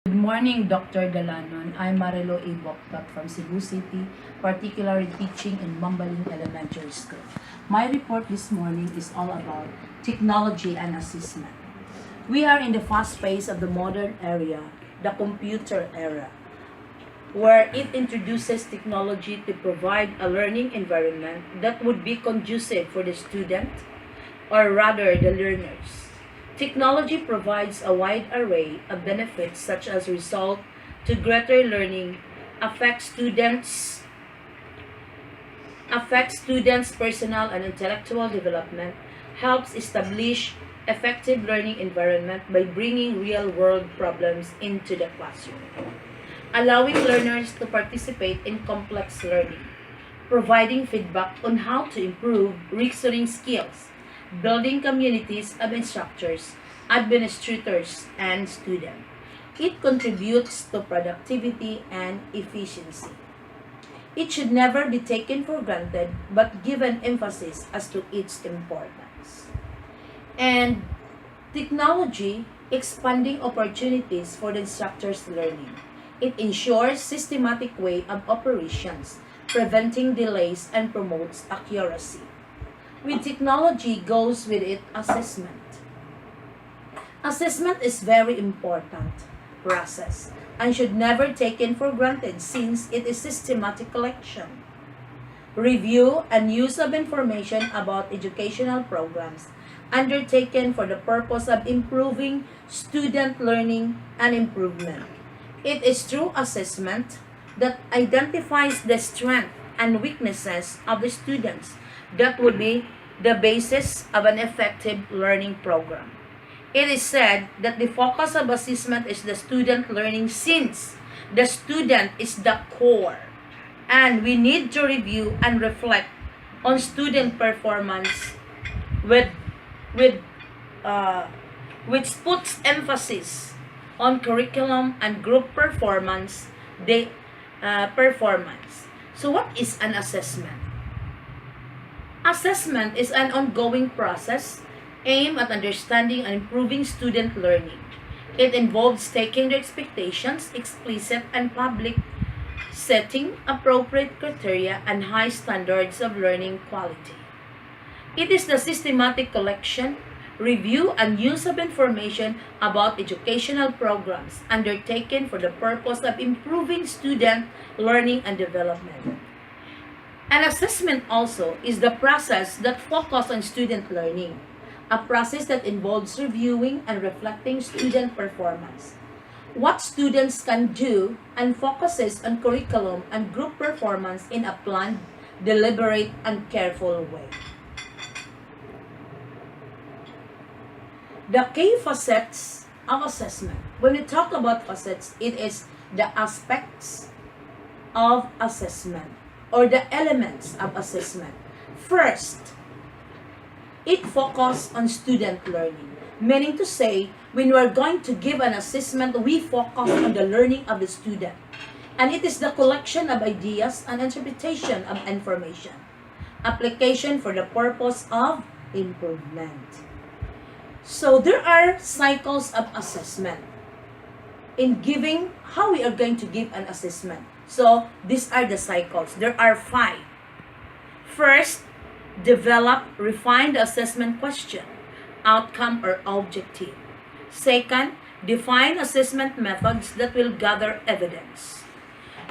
Good morning, Dr. Dalanon. I'm Marilou Buctot from Cebu City, particularly teaching in Mambaling Elementary School. My report this morning is all about technology and assessment. We are in the fast pace of the modern era, the computer era, where it introduces technology to provide a learning environment that would be conducive for the student, or rather the learners. Technology provides a wide array of benefits such as result to greater learning, affects students' personal and intellectual development, helps establish effective learning environment by bringing real-world problems into the classroom, allowing learners to participate in complex learning, providing feedback on how to improve reasoning skills, building communities of instructors, administrators, and students. It contributes to productivity and efficiency. It should never be taken for granted but given emphasis as to its importance. And technology expanding opportunities for the instructor's learning. It ensures systematic way of operations, preventing delays and promotes accuracy. With technology goes with it assessment. Assessment is very important process and should never taken for granted since it is systematic collection, review, and use of information about educational programs undertaken for the purpose of improving student learning and improvement. It is through assessment that identifies the strength and weaknesses of the students that would be the basis of an effective learning program. It is said that the focus of assessment is the student learning since the student is the core, and we need to review and reflect on student performance with with which puts emphasis on curriculum and group performance. So what is an assessment? Assessment is an ongoing process aimed at understanding and improving student learning. It involves taking the expectations, explicit and public, setting appropriate criteria and high standards of learning quality. It is the systematic collection, review, and use of information about educational programs undertaken for the purpose of improving student learning and development. An assessment also is the process that focuses on student learning, a process that involves reviewing and reflecting student performance, what students can do, and focuses on curriculum and group performance in a planned, deliberate, and careful way. The key facets of assessment. When we talk about facets, it is the aspects of assessment or the elements of assessment. First, it focuses on student learning, meaning to say, when we are going to give an assessment, we focus on the learning of the student. And it is the collection of ideas and interpretation of information, application for the purpose of improvement. So there are cycles of assessment in giving how we are going to give an assessment. So these are the cycles. There are 5. First, develop, refine the assessment question, outcome or objective. Second, define assessment methods that will gather evidence.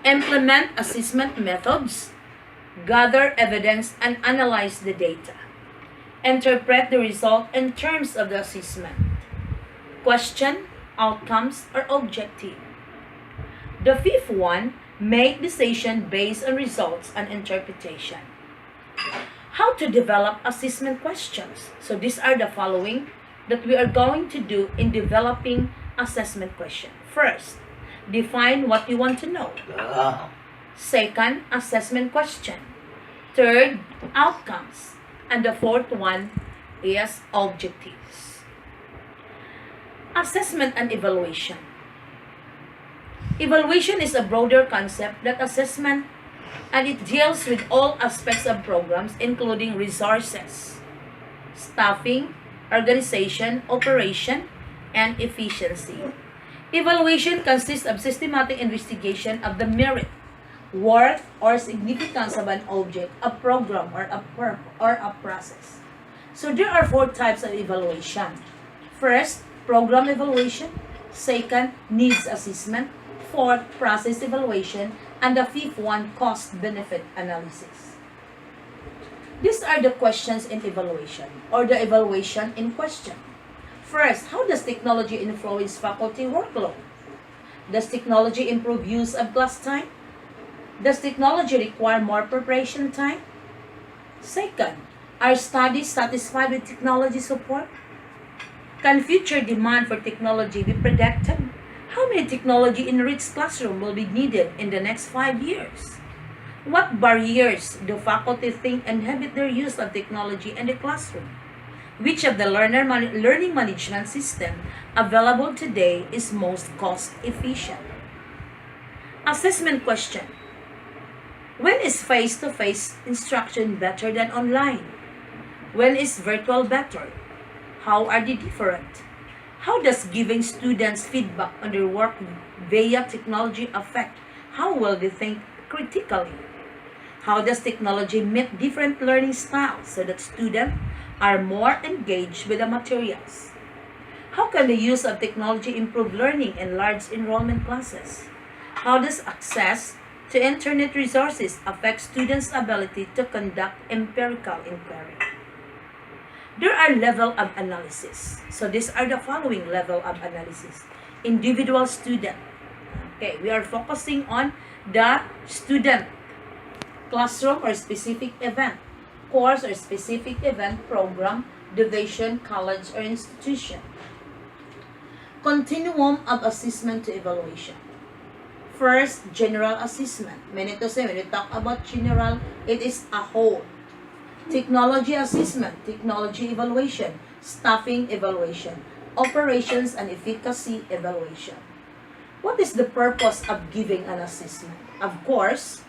Implement assessment methods, gather evidence, and analyze the data. Interpret the result in terms of the assessment. Question, outcomes, or objective. The 5th one, make decision based on results and interpretation. How to develop assessment questions. So these are the following that we are going to do in developing assessment question. First, define what you want to know. Second, assessment question. Third, outcomes. And the 4th one is objectives. Assessment and evaluation. Evaluation is a broader concept than assessment, and it deals with all aspects of programs including resources, staffing, organization, operation, and efficiency. Evaluation consists of systematic investigation of the merit, worth, or significance of an object, a program, or a process. So there are 4 types of evaluation. First, program evaluation. Second, needs assessment. Fourth, process evaluation. And the 5th one, cost-benefit analysis. These are the questions in evaluation, or the evaluation in question. First, how does technology influence faculty workload? Does technology improve use of class time? Does technology require more preparation time? Second, are studies satisfied with technology support? Can future demand for technology be predicted? How many technology-enriched classrooms will be needed in the next 5 years? What barriers do faculty think inhibit their use of technology in the classroom? Which of the learning management system available today is most cost-efficient? Assessment question. When is face-to-face instruction better than online? When is virtual better? How are they different? How does giving students feedback on their work via technology affect how well they think critically? How does technology meet different learning styles so that students are more engaged with the materials? How can the use of technology improve learning in large enrollment classes? How does access to internet resources affect students' ability to conduct empirical inquiry? There are levels of analysis. So these are the following level of analysis. Individual student. Okay, we are focusing on the student, classroom or specific event, course or specific event, program, division, college or institution. Continuum of assessment to evaluation. First, general assessment. Meaning to say, when we talk about general, it is a whole. Technology assessment, technology evaluation, staffing evaluation, operations and efficacy evaluation. What is the purpose of giving an assessment? Of course,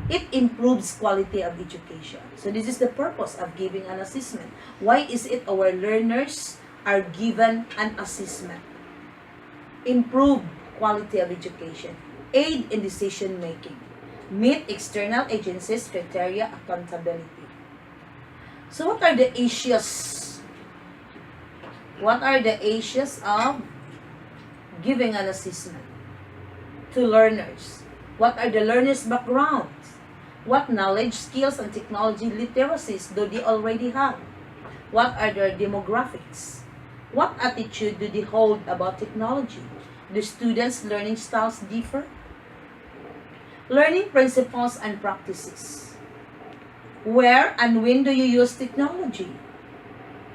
it improves quality of education. So this is the purpose of giving an assessment. Why is it our learners are given an assessment? Improve quality of education, aid in decision making, meet external agencies' criteria accountability. So what are the issues? What are the issues of giving an assessment to learners? What are the learners' backgrounds? What knowledge, skills, and technology literacies do they already have? What are their demographics? What attitude do they hold about technology? Do students' learning styles differ? Learning principles and practices. Where and when do you use technology?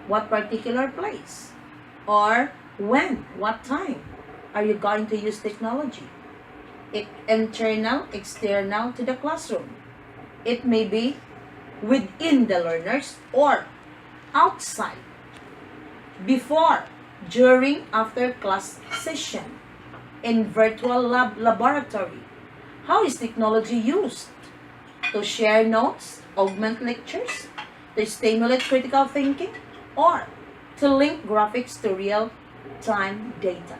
What particular place? Or when? What time are you going to use technology? Internal, external to the classroom. It may be within the learners or outside. Before, during, after class session. In virtual laboratory. How is technology used? To share notes, augment lectures, to stimulate critical thinking, or to link graphics to real-time data.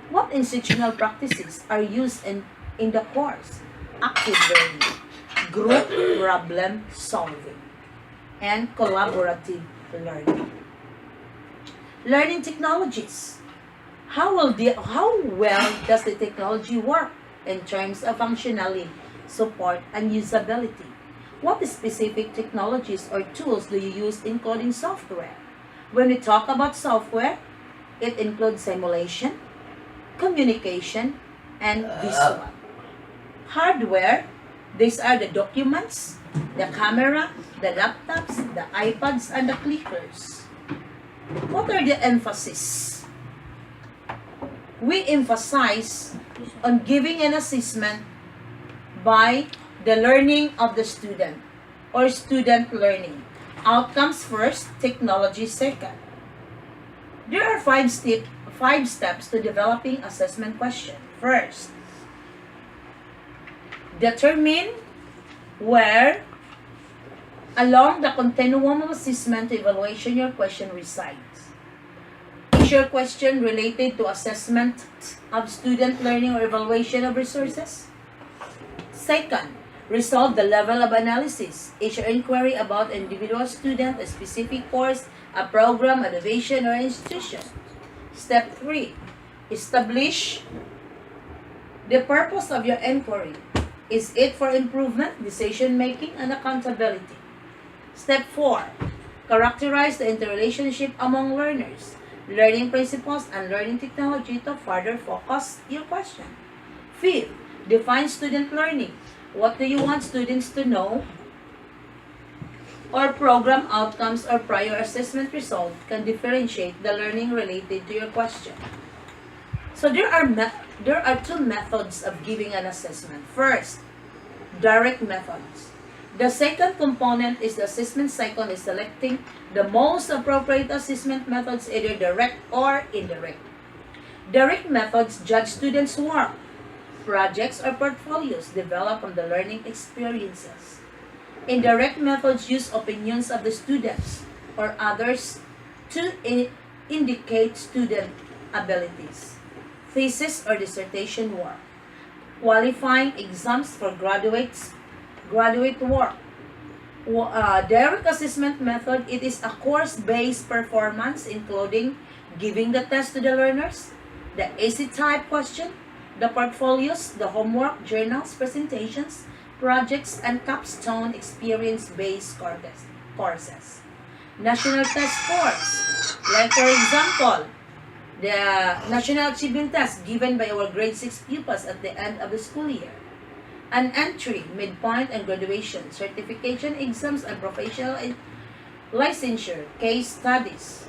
What institutional practices are used in the course? Active learning, group problem solving, and collaborative learning. Learning technologies. How well does the technology work in terms of functionality, support, and usability? What specific technologies or tools do you use in coding software? When we talk about software, it includes simulation, communication, and visual. Hardware, these are the documents, the camera, the laptops, the iPads, and the clickers. What are the emphasis? We emphasize on giving an assessment by the learning of the student or student learning. Outcomes first, technology second. There are five steps to developing assessment question. First, determine where along the continuum of assessment to evaluation your question resides. Is your question related to assessment of student learning or evaluation of resources? Second, resolve the level of analysis. Is your inquiry about an individual student, a specific course, a program, a division, or institution? Step 3, establish the purpose of your inquiry. Is it for improvement, decision-making, and accountability? Step 4, characterize the interrelationship among learners, learning principles, and learning technology to further focus your question. Fifth, define student learning. What do you want students to know? Or program outcomes or prior assessment result can differentiate the learning related to your question. So there are two methods of giving an assessment. First, direct methods. The second component is the assessment cycle is selecting the most appropriate assessment methods, either direct or indirect. Direct methods judge students' work, projects, or portfolios developed from the learning experiences. Indirect methods use opinions of the students or others to indicate student abilities. Thesis or dissertation work. Qualifying exams for graduate work. Direct assessment method, it is a course-based performance including giving the test to the learners, the AC type question, the portfolios, the homework, journals, presentations, projects, and capstone experience-based courses. National test scores, like for example, the National Achievement Test given by our grade 6 pupils at the end of the school year. An entry, midpoint, and graduation, certification exams, and professional licensure, case studies.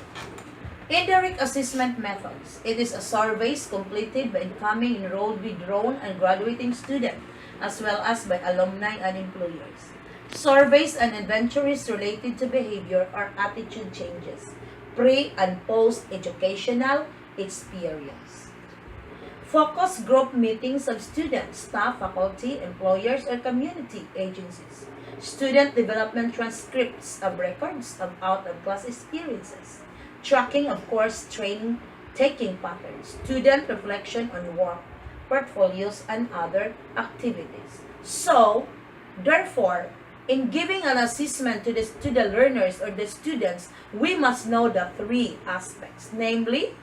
Indirect assessment methods. It is a surveys completed by incoming, enrolled, withdrawn, and graduating students, as well as by alumni and employers. Surveys and inventories related to behavior or attitude changes, pre- and post-educational experience. Focus group meetings of students, staff, faculty, employers, or community agencies. Student development transcripts of records of out-of-class experiences. Tracking of course training, taking patterns. Student reflection on work, portfolios, and other activities. So, therefore, in giving an assessment to the learners or the students, we must know the three aspects. Namely,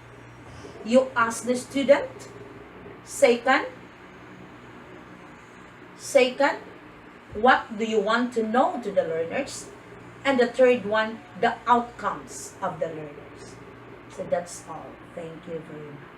you ask the student. Second, what do you want to know to the learners? And the third one, the outcomes of the learners. So that's all. Thank you very much.